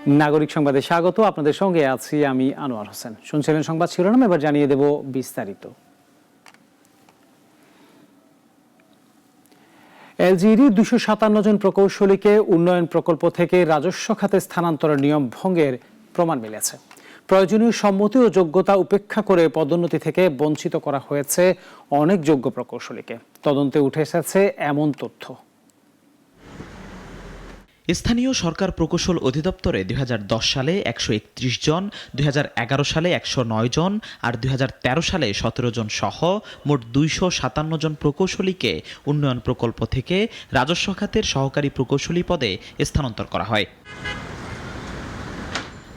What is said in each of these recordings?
নাগরিক সংবাদে স্বাগত। আপনাদের সঙ্গে আছি আমি আনোয়ার হোসেন। শুনছিলেন সংবাদ শিরোনাম, এবার জানিয়ে দেব বিস্তারিত। এলজিইডি 257 জন প্রকৌশলীকে উন্নয়ন প্রকল্প থেকে রাজস্ব খাতে স্থানান্তরের নিয়ম ভঙ্গের প্রমাণ মিলেছে। প্রয়োজনীয় সম্মতি ও যোগ্যতা উপেক্ষা করে পদোন্নতি থেকে বঞ্চিত করা হয়েছে অনেক যোগ্য প্রকৌশলীকে। তদন্তে উঠে এসেছে এমন তথ্য। স্থানীয় সরকার প্রকৌশল অধিদপ্তরে 2010 সালে 131 জন, 2011 সালে 109 জন আর 2013 সালে 17 জন সহ মোট 257 জন প্রকৌশলীকে উন্নয়ন প্রকল্প থেকে রাজস্ব খাতের সহকারী প্রকৌশলী পদে স্থানান্তর করা হয়।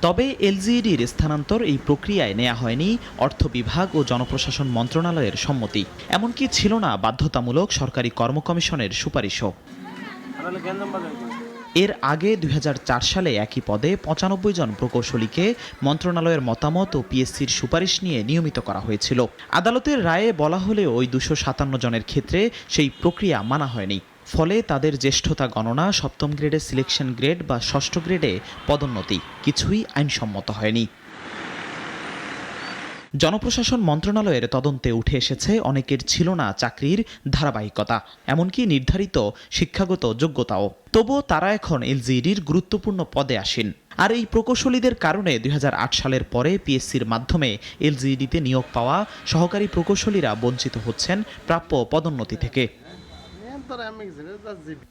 তবে এলজিইডির স্থানান্তর এই প্রক্রিয়ায় নেওয়া হয়নি অর্থ বিভাগ ও জনপ্রশাসন মন্ত্রণালয়ের সম্মতি, এমনকি ছিল না বাধ্যতামূলক সরকারি কর্ম কমিশনের সুপারিশও। এর আগে 2004 সালে একই পদে 95 জন প্রকৌশলীকে মন্ত্রণালয়ের মতামত ও পিএসসির সুপারিশ নিয়ে নিয়মিত করা হয়েছিল। আদালতের রায়ে বলা হলেও ওই 257 জনের ক্ষেত্রে সেই প্রক্রিয়া মানা হয়নি। ফলে তাদের জ্যেষ্ঠতা গণনা, সপ্তম গ্রেডে সিলেকশন গ্রেড বা ষষ্ঠ গ্রেডে পদোন্নতি কিছুই আইনসম্মত হয়নি। জনপ্রশাসন মন্ত্রণালয়ের তদন্তে উঠে এসেছে অনেকের ছিল না চাকরির ধারাবাহিকতা, এমনকি নির্ধারিত শিক্ষাগত যোগ্যতাও। তবুও তারা এখন এলজিইডির গুরুত্বপূর্ণ পদে আসেন। আর এই প্রকৌশলীদের কারণে 2008 সালের পরে পিএসসির মাধ্যমে এলজিইডিতে নিয়োগ পাওয়া সহকারী প্রকৌশলীরা বঞ্চিত হচ্ছেন প্রাপ্য পদোন্নতি থেকে।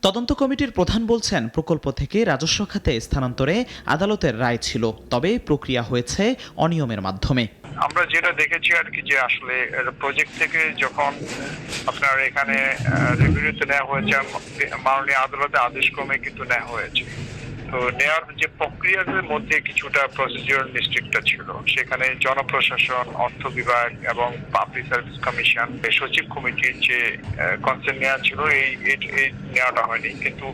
তদন্ত কমিটির প্রধান বলছেন, প্রকল্প থেকে রাজস্ব খাতে স্থানান্তরে আদালতের রায় ছিল, তবে প্রক্রিয়া হয়েছে অনিয়মের মাধ্যমে। আমরা যেটা দেখেছি আর কি, যে আসলে প্রজেক্ট থেকে যখন আপনার এখানে রেভিনিউতে নেওয়া হয়েছে, মাননীয় আদালতে আদেশ ক্রমে কিন্তু নেওয়া হয়েছে। তো নেওয়ার যে প্রক্রিয়ার মধ্যে কিছুটা প্রসিডিউর মিস্টেকটা ছিল। সেখানে জনপ্রশাসন, অর্থ বিভাগ এবং পাবলিক সার্ভিস কমিশন, সচিব কমিটির যে কনসার্ন নেওয়া ছিল এই নেওয়াটা হয়নি। কিন্তু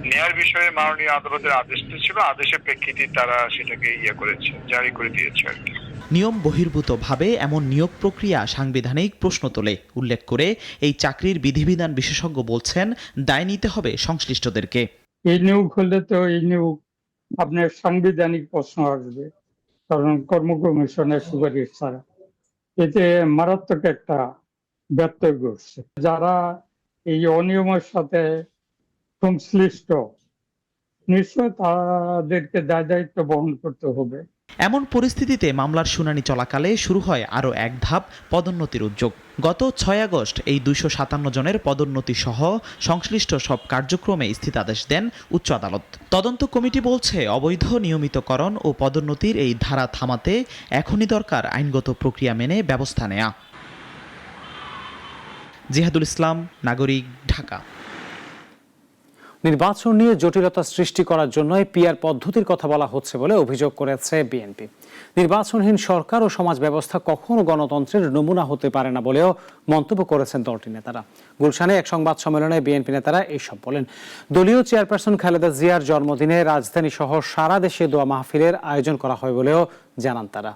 নেয়ার বিষয়ে মাননীয় আদালতের আদেশটা ছিল, আদেশের প্রেক্ষিতে তারা সেটাকে করেছে, জারি করে দিয়েছে আর কি। নিয়ম বহির্ভূতভাবে এমন নিয়োগ প্রক্রিয়া সাংবিধানিক প্রশ্ন তোলে উল্লেখ করে এই চাকরির বিধিবিধান বিশেষজ্ঞ বলছেন, দায় নিতে হবে সংশ্লিষ্টদেরকে। এই নিয়োগ হলে তো এই নিয়োগ আপনার সাংবিধানিক প্রশ্ন আসবে, কারণ কর্ম কমিশনের সুপারিশ ছাড়া। এতে মারাত্মক একটা ব্যত্যয় ঘটছে। যারা এই অনিয়মের সাথে সংশ্লিষ্ট, নিশ্চয় তাদেরকে দায়িত্ব বহন করতে হবে। এমন পরিস্থিতিতে মামলার শুনানি চলাকালে শুরু হয় আরও এক ধাপ পদোন্নতির উদ্যোগ। গত 6 আগস্ট এই 257 জনের পদোন্নতি সহ সংশ্লিষ্ট সব কার্যক্রমে স্থিতাদেশ দেন উচ্চ আদালত। তদন্ত কমিটি বলছে, অবৈধ নিয়মিতকরণ ও পদোন্নতির এই ধারা থামাতে এখনই দরকার আইনগত প্রক্রিয়া মেনে ব্যবস্থা নেয়া। জিহাদুল ইসলাম, নাগরিক, ঢাকা। নির্বাচন নিয়ে জটিলতা সৃষ্টি করার জন্য পিআর পদ্ধতির কথা বলা হচ্ছে বলে অভিযোগ করেছে বিএনপি। নির্বাচনহীন সরকার ও সমাজ ব্যবস্থা কখনো গণতন্ত্রের নমুনা হতে পারে না বলেও মন্তব্য করেছেন দলটির নেতারা। গুলশানে এক সংবাদ সম্মেলনে বিএনপি নেতারা এইসব বলেন। দলীয় চেয়ারপারসন খালেদা জিয়ার জন্মদিনে রাজধানী সহ সারা দেশে দোয়া মাহফিলের আয়োজন করা হয় বলেও জানান তারা।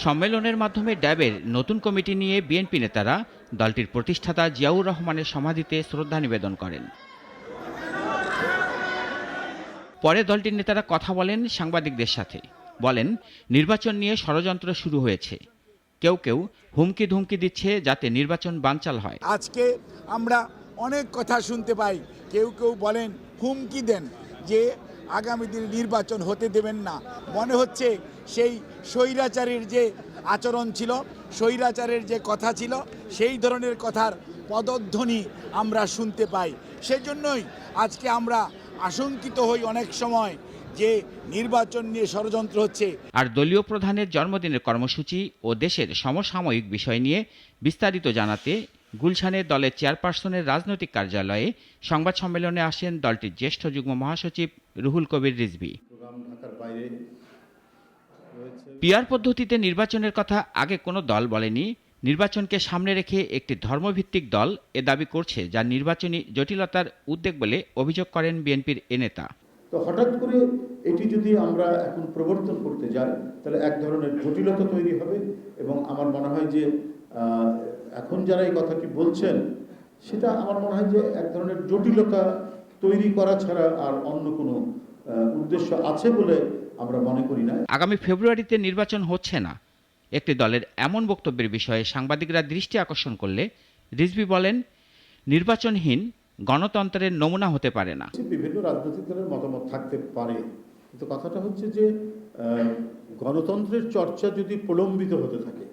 সম্মেলনের মাধ্যমে ড্যাবের নতুন কমিটি নিয়ে বিএনপি নেতারা দলটির প্রতিষ্ঠাতা জিয়াউর রহমানের সমাধিতে শ্রদ্ধা নিবেদন করেন। পরে দলটির নেতারা কথা বলেন সাংবাদিকদের সাথে। বলেন, নির্বাচন নিয়ে ষড়যন্ত্র শুরু হয়েছে। কেউ কেউ হুমকি ধুমকি দিচ্ছে যাতে নির্বাচন বানচাল হয়। আজকে আমরা অনেক কথা শুনতে পাই, কেউ কেউ বলেন, হুমকি দেন যে আগামী দিনে নির্বাচন হতে দেবেন না। মনে হচ্ছে সেই স্বৈরাচারের যে আচরণ ছিল, স্বৈরাচারের যে কথা ছিল, সেই ধরনের কথার পদধ্বনি আমরা শুনতে পাই। সেজন্যই আজকে আমরা আশঙ্কিত হই অনেক সময় যে নির্বাচন নিয়ে ষড়যন্ত্র হচ্ছে। আর দলীয় প্রধানের জন্মদিনের কর্মসূচি ও দেশের সমসাময়িক বিষয় নিয়ে বিস্তারিত জানাতে গুলশানে দলের চেয়ারপারসনের রাজনৈতিক কার্যালয়ে সংবাদ সম্মেলনে আসেন দলটির জ্যেষ্ঠ যুগ্ম মহাসচিব রুহুল কবির রিজভী। পিআর পদ্ধতিতে নির্বাচনের কথা আগে কোনো দল বলেনি। নির্বাচনকে সামনে রেখে একটি ধর্মভিত্তিক দল এ দাবি করছে, যা নির্বাচনী জটিলতার উদ্বেগ বলে অভিযোগ করেন বিএনপির এ নেতা। তো হঠাৎ করে এটি যদি আমরা এখন প্রবর্তন করতে যাই, তাহলে এক ধরনের জটিলতা তৈরি হবে। এবং আমার মনে হয় যে এখন যারা এই কথাটি বলছেন, সেটা আমার মনে হয় যে এক ধরনের জটিলতা তৈরি করা ছাড়া আর অন্য কোনো উদ্দেশ্য আছে বলে আমরা মনে করি না। আগামী ফেব্রুয়ারিতে নির্বাচন হচ্ছে না, একটি দলের এমন বক্তব্যের বিষয়ে সাংবাদিকরা দৃষ্টি আকর্ষণ করলে রিজভী বলেন, নির্বাচনহীন গণতন্ত্রের নমুনা হতে পারে না। বিভিন্ন রাজনৈতিক দলের মতামত থাকতে পারে, কিন্তু কথাটা হচ্ছে যে গণতন্ত্রের চর্চা যদি প্রলম্বিত হতে থাকে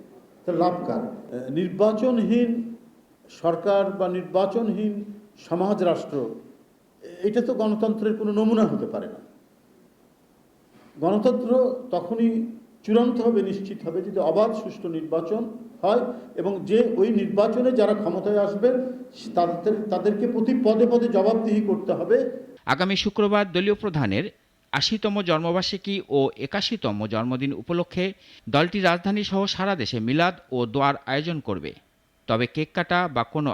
তাহলে লাভ কার? নির্বাচনহীন সরকার বা নির্বাচনহীন সমাজ রাষ্ট্র, এটা তো গণতন্ত্রের কোনো নমুনা হতে পারে না। গণতন্ত্র তখনই চূড়ান্ত হবে, নিশ্চিত হবে যদি অবাধ সুষ্ঠু নির্বাচন হয় এবং যে ওই নির্বাচনে যারা ক্ষমতায় আসবেন তাদেরকে প্রতি পদে পদে জবাবদিহি করতে হবে। আগামী শুক্রবার দলীয় প্রধানের ৮০তম জন্মবার্ষিকী ও ৮১তম জন্মদিন উপলক্ষে দলটি রাজধানী সহ সারা দেশে মিলাদ ও দোয়ার আয়োজন করবে। তবে কেক কাটা বা কোনো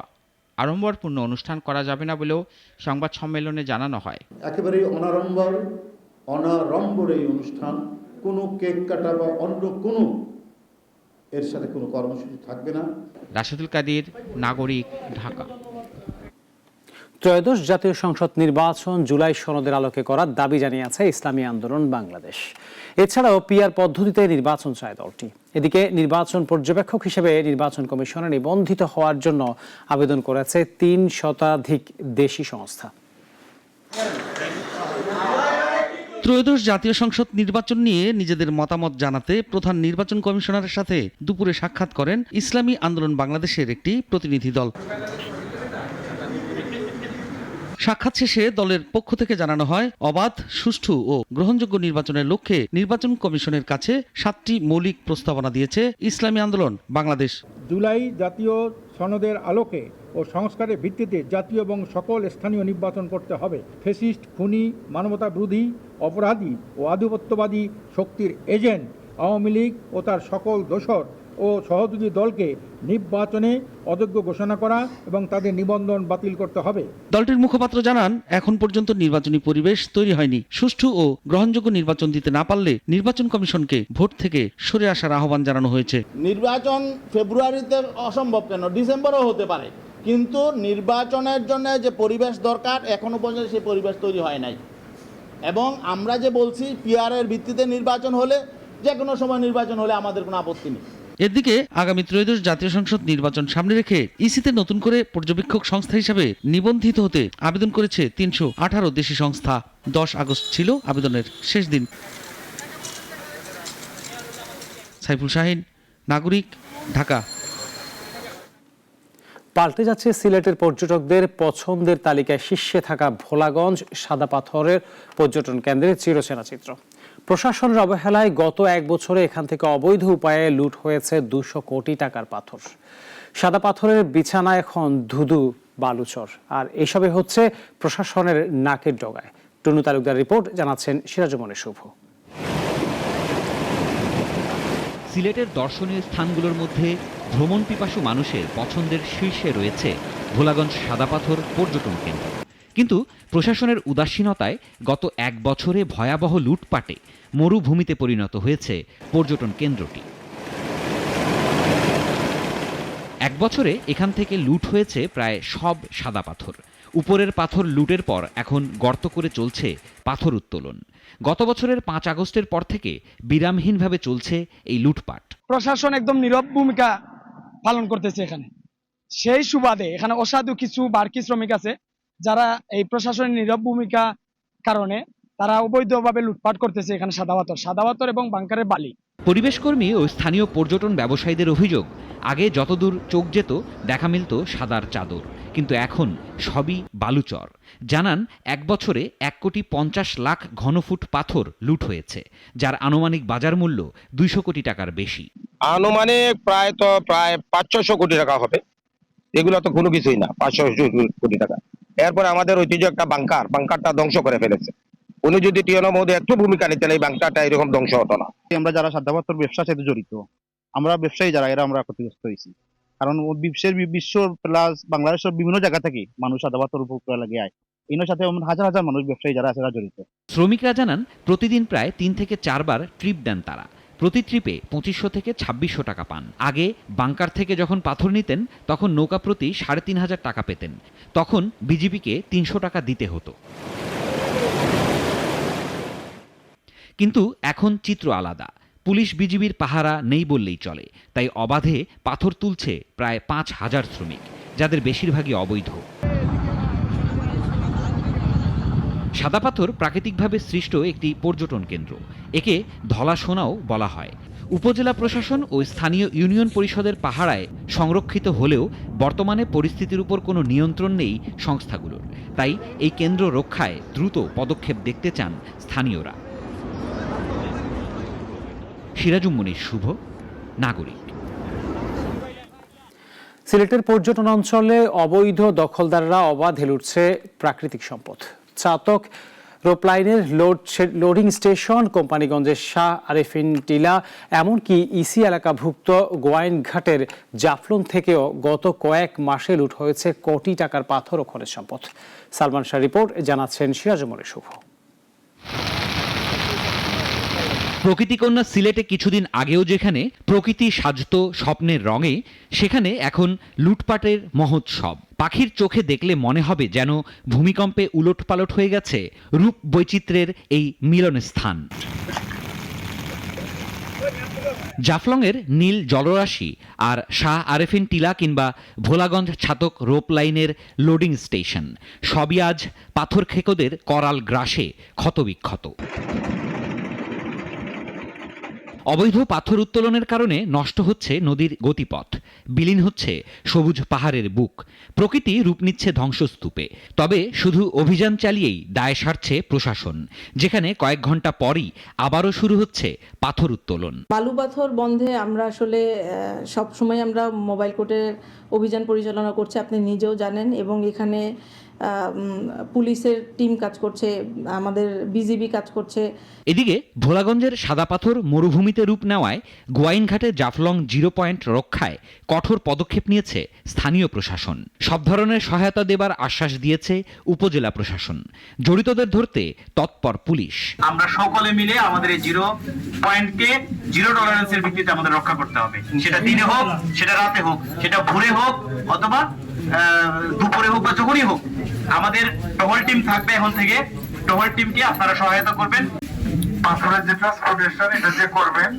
আড়ম্বরপূর্ণ অনুষ্ঠান করা যাবে না বলেও সংবাদ সম্মেলনে জানানো হয়। একেবারে অনাড়ম্বর এই অনুষ্ঠান, কোনো কেক কাটা বা অন্য কোনো এর সাথে কোনো কর্মসূচি থাকবে না। রাশেদুল কাদির, নাগরিক, ঢাকা। ত্রয়োদশ জাতীয় সংসদ নির্বাচন জুলাই সনদের আলোকে করার দাবি জানিয়েছে ইসলামী আন্দোলন বাংলাদেশ। এছাড়াও পিআর পদ্ধতিতে নির্বাচন চায় দলটি। এদিকে নির্বাচন পর্যবেক্ষক হিসেবে নির্বাচন কমিশনে নিবন্ধিত হওয়ার জন্য আবেদন করেছে ৩ শতাধিক দেশি সংস্থা। ত্রয়োদশ জাতীয় সংসদ নির্বাচন নিয়ে নিজেদের মতামত জানাতে প্রধান নির্বাচন কমিশনারের সাথে দুপুরে সাক্ষাৎ করেন ইসলামী আন্দোলন বাংলাদেশের একটি প্রতিনিধি দল। সাক্ষাৎ শেষে দলের পক্ষ থেকে জানানো হয়, অবাধ, সুষ্ঠু ও গ্রহণযোগ্য নির্বাচনের লক্ষ্যে নির্বাচন কমিশনের কাছে 7টি মৌলিক প্রস্তাবনা দিয়েছে ইসলামী আন্দোলন বাংলাদেশ। জুলাই জাতীয় সনদের আলোকে ও সংস্কারের ভিত্তিতে জাতীয় এবং সকল স্থানীয় নির্বাচন করতে হবে। ফ্যাসিস্ট, খুনি, মানবতা বিরোধী, অপরাধী ও আধিপত্যবাদী শক্তির এজেন্ট আওয়ামী লীগ ও তার সকল দোসর ও সহযোগী দলকে নির্বাচনে অযোগ্য ঘোষণা করা এবং তাদের নিবন্ধন বাতিল করতে হবে। দলটির মুখপাত্র জানান, এখন পর্যন্ত নির্বাচনী পরিবেশ তৈরি হয়নি। সুষ্ঠু ও গ্রহণযোগ্য নির্বাচন দিতে না পারলে নির্বাচন কমিশনকে ভোট থেকে সরে আসার আহ্বান জানানো হয়েছে। নির্বাচন ফেব্রুয়ারিতে অসম্ভব কেন, ডিসেম্বরও হতে পারে, কিন্তু নির্বাচনের জন্য যে পরিবেশ দরকার এখনো পর্যন্ত সেই পরিবেশ তৈরি হয় নাই। এবং আমরা যে বলছি পিআরের ভিত্তিতে নির্বাচন হলে, যে কোনো সময় নির্বাচন হলে আমাদের কোনো আপত্তি নেই। এদিকে আগামী ত্রয়োদশ জাতীয় সংসদ নির্বাচন সামনে রেখে ইসিতে নতুন করে পর্যবেক্ষক সংস্থা হিসাবে নিবন্ধিত হতে আবেদন করেছে ৩১৮ দেশি সংস্থা। 10 আগস্ট ছিল আবেদনের শেষ দিন। সাইফুল শাহিন, নাগরিক, ঢাকা। পাল্টে যাচ্ছে সিলেটের পর্যটকদের পছন্দের তালিকায় শীর্ষে থাকা ভোলাগঞ্জ সাদা পাথরের পর্যটন কেন্দ্রের চিরচেনা চিত্র। প্রশাসনের অবহেলায় গত 1 বছরে এখান থেকে অবৈধ উপায়ে লুট হয়েছে 200 কোটি টাকার পাথর। সাদা পাথরের বিছানা এখন ধুধু বালুচর, আর এসবে হচ্ছে প্রশাসনের নাকের ডগায়। টুনু তালুকদার রিপোর্ট, জানাচ্ছেন সিরাজুমনি শুভ। সিলেটের দর্শনীয় স্থানগুলোর মধ্যে ভ্রমণ পিপাসু মানুষের পছন্দের শীর্ষে রয়েছে ভোলাগঞ্জ সাদা পাথর পর্যটন কেন্দ্র। কিন্তু প্রশাসনের উদাসীনতায় গত 1 বছরে ভয়াবহ লুটপাটে মরুভূমিতে পরিণত হয়েছে পর্যটন কেন্দ্রটি। 1 বছরে এখান থেকে লুট হয়েছে প্রায় সব সাদা পাথর। উপরের পাথর লুটের পর এখন গর্ত করে চলছে পাথর উত্তোলন। গত বছরের 5 আগস্টের পর থেকে বিরামহীনভাবে চলছে এই লুটপাট। প্রশাসন একদম নীরব ভূমিকা পালন করতেছে এখানে। সেই সুবাদে এখানে অসাধু কিছু বারকি শ্রমিক আছে যারা এই প্রশাসনের নীরব ভূমিকা কারণে তারা অবৈধভাবে লুটপাট করতেছে এখানে সাদা পাথর এবং বাংকারের বালি। পরিবেশকর্মী ও স্থানীয় পর্যটন ব্যবসায়ীদের অভিযোগ, আগে যতদূর চোখ যেত দেখা মিলত সাদার চাদর, কিন্তু এখন সবই বালুচর। জানান 1 বছরে 1,50,00,000 ঘনফুট পাথর লুট হয়েছে, যার আনুমানিক বাজার মূল্য 200 কোটি টাকার বেশি। আনুমানিক প্রায় 500-600 কোটি টাকা হবে। এগুলো তো কোনো কিছুই না, 500 কোটি টাকা। এরপরে আমাদের ঐতিহ্য একটা বাংকারটা ধ্বংস করে ফেলেছে। উনি যদি টিএনএর মধ্যে একটু ভূমিকা নিতেন এই বাংকারটা এরকম ধ্বংস হতো না। আমরা যারা সাদা পাথর ব্যবসার সাথে জড়িত, আমরা ব্যবসায়ী যারা, এরা আমরা ক্ষতিগ্রস্ত হয়েছি। কারণ বিশ্ব প্লাস বাংলাদেশের বিভিন্ন জায়গা থেকে মানুষ সাদা পাথর উপর লাগে আয়। এর সাথে হাজার হাজার মানুষ ব্যবসায়ী যারা আছে তারা জড়িত। শ্রমিকরা জানান প্রতিদিন প্রায় 3 থেকে 4 বার ট্রিপ দেন তারা। প্রতি ট্রিপে 2500 থেকে 2600 টাকা পান। আগে বাংকার থেকে যখন পাথর নিতেন তখন নৌকা প্রতি 3500 টাকা পেতেন। তখন বিজিবিকে 300 টাকা দিতে হতো। কিন্তু এখন চিত্র আলাদা। পুলিশ বিজিবির পাহারা নেই বললেই চলে। তাই অবাধে পাথর তুলছে প্রায় 5000 শ্রমিক, যাদের বেশিরভাগই অবৈধ। সাদা পাথর প্রাকৃতিকভাবে সৃষ্ট একটি পর্যটন কেন্দ্র। একে ধলা সোনাও বলা হয়। উপজেলা প্রশাসন ও স্থানীয় ইউনিয়ন পরিষদের পাহারায় সংরক্ষিত হলেও বর্তমানে পরিস্থিতির উপর কোনো নিয়ন্ত্রণ নেই সংস্থাগুলোর। তাই এই কেন্দ্র রক্ষায় দ্রুত পদক্ষেপ দেখতে চান স্থানীয়রা। সিরাজুম মুনির শুভ, নাগরিক। সিলেটের পর্যটন অঞ্চলে অবৈধ দখলদাররা অবাধে লুটছে প্রাকৃতিক সম্পদ। চাতক রোপলাইনের লোডিং স্টেশন, কোম্পানিগঞ্জের শাহ আরেফিন টিলা, এমনকি ইসি এলাকাভুক্ত গোয়াইনঘাটের জাফলং থেকেও গত কয়েক মাসে লুট হয়েছে কোটি টাকার পাথর ও খনিজ সম্পদ। সালমান শাহ রিপোর্ট, জানাচ্ছেন সিরাজুম মুনির শুভ। প্রকৃতিকন্যা সিলেটে কিছুদিন আগেও যেখানে প্রকৃতি সাজত স্বপ্নের রঙে, সেখানে এখন লুটপাটের মহোৎসব। পাখির চোখে দেখলে মনে হবে যেন ভূমিকম্পে উলটপালট হয়ে গেছে রূপ বৈচিত্র্যের এই মিলনস্থান। জাফলংয়ের নীল জলরাশি আর শাহ আরেফিন টিলা কিংবা ভোলাগঞ্জ ছাতক রোপ লাইনের লোডিং স্টেশন, সবই আজ পাথর খেকোদের করাল গ্রাসে ক্ষতবিক্ষত। অবৈধ পাথর উত্তোলনের কারণে নষ্ট হচ্ছে নদীর গতিপথ, বিলীন হচ্ছে সবুজ পাহাড়ের বুক, প্রকৃতি রূপ নিচ্ছে ধ্বংসস্তূপে। তবে শুধু অভিযান চালিয়েই দায় সারছে প্রশাসন, যেখানে কয়েক ঘন্টা পরই আবারও শুরু হচ্ছে পাথর উত্তোলন। বালু পাথর বন্ধে আমরা আসলে সব সময় আমরা মোবাইল কোর্টের অভিযান পরিচালনা করছি, আপনি নিজেও জানেন, এবং এখানে পুলিশের টিম কাজ করছে, আমাদের বিজিবি কাজ করছে। এদিকে ভোলাগঞ্জের সাদা পাথর মরুভূমিতে রূপ নেওয়ায় গোয়াইনঘাটে জাফলং জিরো পয়েন্ট রক্ষায় কঠোর পদক্ষেপ নিয়েছে স্থানীয় প্রশাসন। সব ধরনের সহায়তা দেবার আশ্বাস দিয়েছে উপজেলা প্রশাসন। জড়িতদের ধরতে তৎপর পুলিশ। আমরা সকলে মিলে আমাদের এই জিরো পয়েন্টকে জিরো টলারেন্সের ভিত্তিতে আমাদের রক্ষা করতে হবে। সেটা দিনে হোক, সেটা রাতে হোক, সেটা ভোরে হোক, অথবা দুপুরে হোক বা যখনই হোক, আমাদের টহল টিম থাকবে। এখন থেকে টহল টিমকে আপনারা সহায়তা করবেন। পাথরের যে ট্রান্সপোর্টেশন, এটা যে করবেন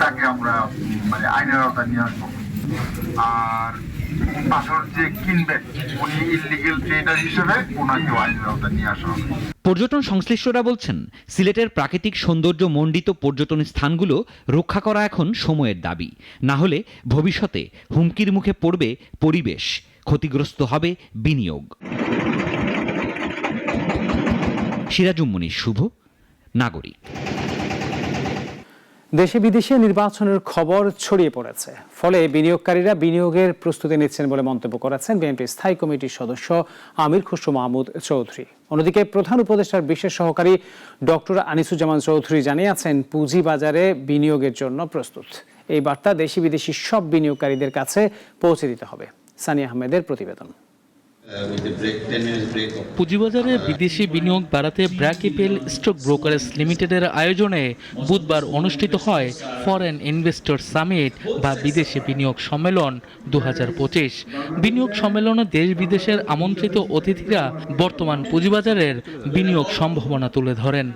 তাকে আমরা আইনের আওতায় নিয়ে আসবো। আর পাথর যে কিনবেন উনি ইললিগেল ট্রেডার হিসেবে ওনাকেও আইনের আওতায় নিয়ে আসা হবে। পর্যটন সংশ্লিষ্টরা বলছেন, সিলেটের প্রাকৃতিক সৌন্দর্য মণ্ডিত পর্যটন স্থানগুলো রক্ষা করা এখন সময়ের দাবি। না হলে ভবিষ্যতে হুমকির মুখে পড়বে পরিবেশ, ক্ষতিগ্রস্ত হবে বিনিয়োগ। সিরাজুম মুনির শুভ, নাগরিক। দেশে বিদেশে নির্বাচনের খবর ছড়িয়ে পড়েছে, ফলে বিনিয়োগকারীরা বিনিয়োগের প্রস্তুতি নিচ্ছেন বলে মন্তব্য করেছেন বিএনপি স্থায়ী কমিটির সদস্য আমির খসরু মাহমুদ চৌধুরী। অন্যদিকে প্রধান উপদেষ্টার বিশেষ সহকারী ডক্টর আনিসুজ্জামান চৌধুরী জানিয়েছেন, পুঁজিবাজারে বিনিয়োগের জন্য প্রস্তুত। এই বার্তা দেশি বিদেশি সব বিনিয়োগকারীদের কাছে পৌঁছে দিতে হবে। সানি আহমেদের প্রতিবেদন। পুঁজিবাজারে বিদেশি বিনিয়োগ বাড়াতে ব্র্যাকেপেল স্টক ব্রোকারেজ লিমিটেডের আয়োজনে বুধবার অনুষ্ঠিত হয় ফরেন ইনভেস্টর সামিট বা বিদেশি বিনিয়োগ সম্মেলন 2025। বিনিয়োগ সম্মেলনে দেশ বিদেশের আমন্ত্রিত অতিথিরা বর্তমান পুঁজিবাজারের বিনিয়োগ সম্ভাবনা তুলে ধরেন।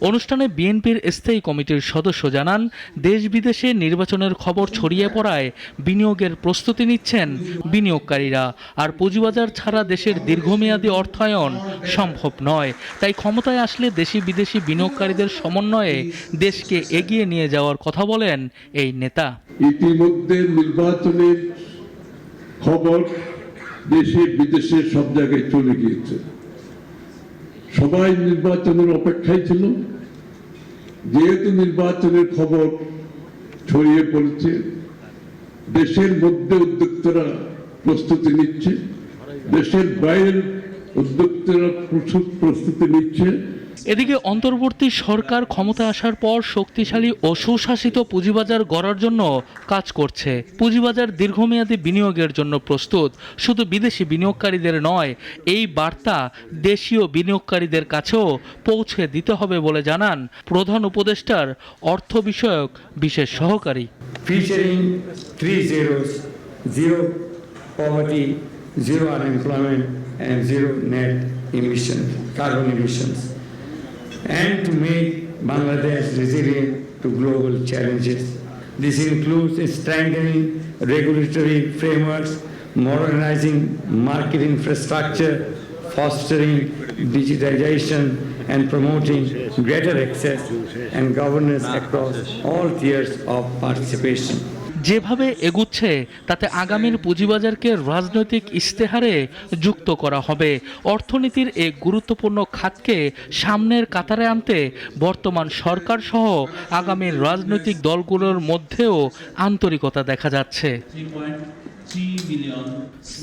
অনুষ্ঠানে বিএনপির স্থায়ী কমিটির সদস্য জানান, দেশ বিদেশে নির্বাচনের খবর ছড়িয়ে পড়ায় বিনিয়োগের প্রস্তুতি নিচ্ছেন বিনিয়োগকারীরা। আর পুঁজিবাজার ছাড়া দেশের দীর্ঘমেয়াদী অর্থায়ন সম্ভব নয়। তাই ক্ষমতায় আসলে দেশি বিদেশি বিনিয়োগকারীদের সমন্বয়ে দেশকে এগিয়ে নিয়ে যাওয়ার কথা বলেন এই নেতা। ইতিমধ্যে নির্বাচনের খবর দেশে বিদেশে সব জায়গায় চলে গিয়েছে। সবাই নির্বাচনের অপেক্ষায় ছিল। যেহেতু নির্বাচনের খবর ছড়িয়ে পড়েছে, দেশের মধ্যে উদ্যোক্তারা প্রস্তুতি নিচ্ছে, দেশের বাইরের উদ্যোক্তারা প্রস্তুতি নিচ্ছে। এদিকে অন্তর্বর্তী সরকার ক্ষমতা আসার পর শক্তিশালী ও সুশাসিত পুঁজিবাজার গড়ার জন্য কাজ করছে। পুঁজিবাজার দীর্ঘমেয়াদী বিনিয়োগের জন্য প্রস্তুত। শুধু বিদেশি বিনিয়োগকারীদের নয়, এই বার্তা দেশীয় বিনিয়োগকারীদের কাছেও পৌঁছে দিতে হবে বলে জানান প্রধান উপদেষ্টার অর্থ বিষয়ক বিশেষ সহকারী। Featuring 3 zeros, zero poverty, zero unemployment and zero net emission, carbon emissions, and to make Bangladesh resilient to global challenges. This includes strengthening regulatory frameworks, modernizing market infrastructure, fostering digitization, and promoting greater access and governance across all tiers of participation. যেভাবে এগুচ্ছে তাতে আগামীর পুঁজিবাজারকে রাজনৈতিক ইশতেহারে যুক্ত করা হবে। অর্থনীতির এই গুরুত্বপূর্ণ খাতকে সামনের কাতারে আনতে বর্তমান সরকার সহ আগামীর রাজনৈতিক দলগুলোর মধ্যেও আন্তরিকতা দেখা যাচ্ছে।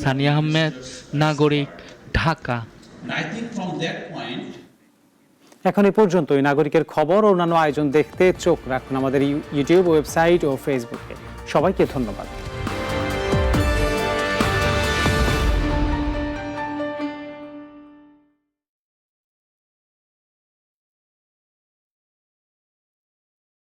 সানিয়া আহমেদ, নাগরিক, ঢাকা। এখন এ পর্যন্তই। নাগরিকের খবর ও অন্যান্য আয়োজন দেখতে চোখ রাখুন আমাদের ইউটিউব, ওয়েবসাইট ও ফেসবুকে। সবাইকে ধন্যবাদ।